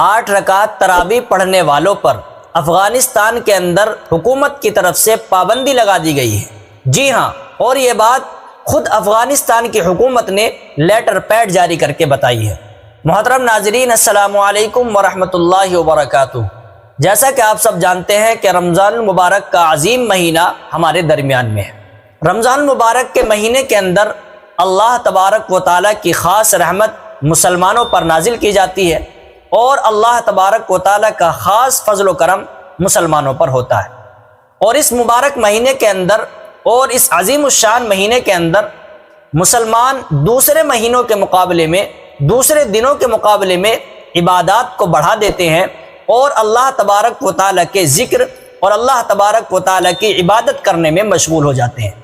8 رکعت تراویح پڑھنے والوں پر افغانستان کے اندر حکومت کی طرف سے پابندی لگا دی گئی ہے۔ جی ہاں، اور یہ بات خود افغانستان کی حکومت نے لیٹر پیڈ جاری کر کے بتائی ہے۔ محترم ناظرین، السلام علیکم ورحمۃ اللہ وبرکاتہ۔ جیسا کہ آپ سب جانتے ہیں کہ رمضان المبارک کا عظیم مہینہ ہمارے درمیان میں ہے۔ رمضان المبارک کے مہینے کے اندر اللہ تبارک و تعالیٰ کی خاص رحمت مسلمانوں پر نازل کی جاتی ہے، اور اللہ تبارک و تعالیٰ کا خاص فضل و کرم مسلمانوں پر ہوتا ہے۔ اور اس مبارک مہینے کے اندر اور اس عظیم الشان مہینے کے اندر مسلمان دوسرے مہینوں کے مقابلے میں، دوسرے دنوں کے مقابلے میں عبادات کو بڑھا دیتے ہیں اور اللہ تبارک و تعالیٰ کے ذکر اور اللہ تبارک و تعالیٰ کی عبادت کرنے میں مشغول ہو جاتے ہیں۔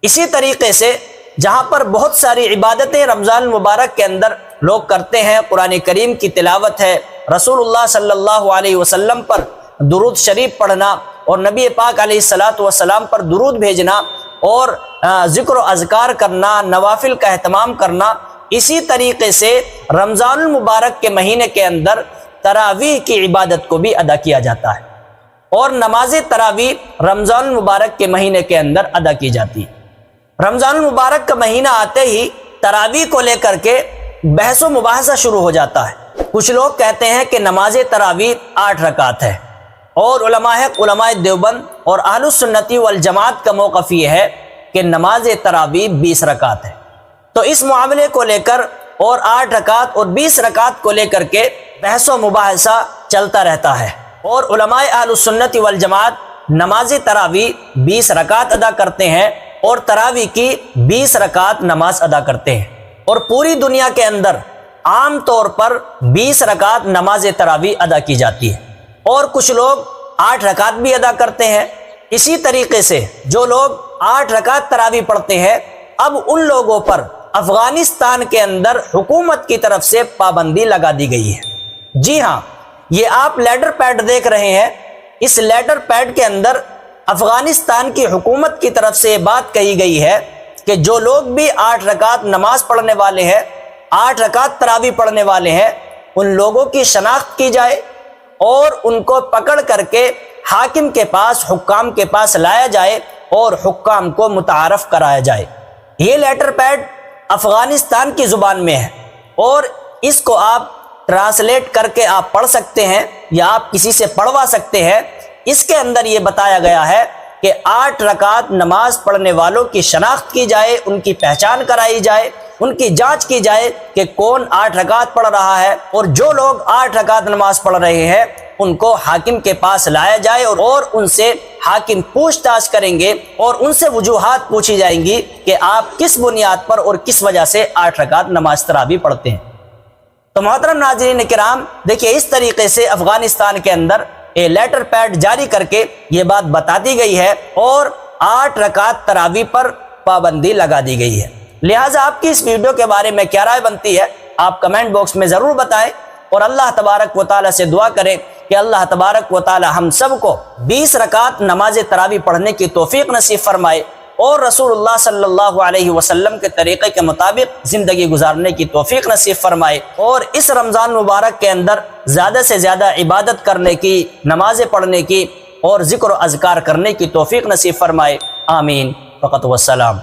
اسی طریقے سے جہاں پر بہت ساری عبادتیں رمضان المبارک کے اندر لوگ کرتے ہیں، قرآن کریم کی تلاوت ہے، رسول اللہ صلی اللہ علیہ وسلم پر درود شریف پڑھنا اور نبی پاک علیہ الصلاۃ والسلام پر درود بھیجنا اور ذکر و اذکار کرنا، نوافل کا اہتمام کرنا، اسی طریقے سے رمضان المبارک کے مہینے کے اندر تراویح کی عبادت کو بھی ادا کیا جاتا ہے، اور نماز تراویح رمضان المبارک کے مہینے کے اندر ادا کی جاتی ہے۔ رمضان المبارک کا مہینہ آتے ہی تراویح کو لے کر کے بحث و مباحثہ شروع ہو جاتا ہے۔ کچھ لوگ کہتے ہیں کہ نماز تراویح 8 رکعت ہے، اور علماء دیوبند اور اہل السنت والجماعت کا موقف یہ ہے کہ نماز تراویح 20 رکعت ہے۔ تو اس معاملے کو لے کر اور 8 رکعت اور 20 رکعت کو لے کر کے بحث و مباحثہ چلتا رہتا ہے، اور علماء اہل السنت والجماعت نماز تراویح 20 رکعت ادا کرتے ہیں اور تراویح کی 20 رکعت نماز ادا کرتے ہیں، اور پوری دنیا کے اندر عام طور پر 20 رکعت نماز تراویح ادا کی جاتی ہے، اور کچھ لوگ 8 رکعت بھی ادا کرتے ہیں۔ اسی طریقے سے جو لوگ 8 رکعت تراویح پڑھتے ہیں، اب ان لوگوں پر افغانستان کے اندر حکومت کی طرف سے پابندی لگا دی گئی ہے۔ جی ہاں، یہ آپ لیٹر پیڈ دیکھ رہے ہیں، اس لیٹر پیڈ کے اندر افغانستان کی حکومت کی طرف سے یہ بات کہی گئی ہے کہ جو لوگ بھی 8 رکعت نماز پڑھنے والے ہیں، 8 رکعت تراویح پڑھنے والے ہیں، ان لوگوں کی شناخت کی جائے اور ان کو پکڑ کر کے حاکم کے پاس، حکام کے پاس لایا جائے اور حکام کو متعارف کرایا جائے۔ یہ لیٹر پیڈ افغانستان کی زبان میں ہے، اور اس کو آپ ٹرانسلیٹ کر کے آپ پڑھ سکتے ہیں یا آپ کسی سے پڑھوا سکتے ہیں۔ اس کے اندر یہ بتایا گیا ہے کہ 8 رکعت نماز پڑھنے والوں کی شناخت کی جائے، ان کی پہچان کرائی جائے، ان کی جانچ کی جائے کہ کون 8 رکعت پڑھ رہا ہے، اور جو لوگ 8 رکعت نماز پڑھ رہے ہیں ان کو حاکم کے پاس لایا جائے، اور ان سے حاکم پوچھ تاچھ کریں گے اور ان سے وجوہات پوچھی جائیں گی کہ آپ کس بنیاد پر اور کس وجہ سے 8 رکعت نماز تراویح پڑھتے ہیں۔ تو محترم ناظرین کرام، دیکھیے اس طریقے سے افغانستان کے اندر یہ لیٹر پیڈ جاری کر کے یہ بات بتا دی گئی ہے، اور 8 رکعت تراویح پر پابندی لگا دی گئی ہے۔ لہٰذا آپ کی اس ویڈیو کے بارے میں کیا رائے بنتی ہے، آپ کمنٹ باکس میں ضرور بتائیں، اور اللہ تبارک و تعالیٰ سے دعا کریں کہ اللہ تبارک و تعالیٰ ہم سب کو 20 رکعت نماز تراویح پڑھنے کی توفیق نصیب فرمائے، اور رسول اللہ صلی اللہ علیہ وسلم کے طریقے کے مطابق زندگی گزارنے کی توفیق نصیب فرمائے، اور اس رمضان مبارک کے اندر زیادہ سے زیادہ عبادت کرنے کی، نمازیں پڑھنے کی اور ذکر و اذکار کرنے کی توفیق نصیب فرمائے۔ آمین فقط والسلام۔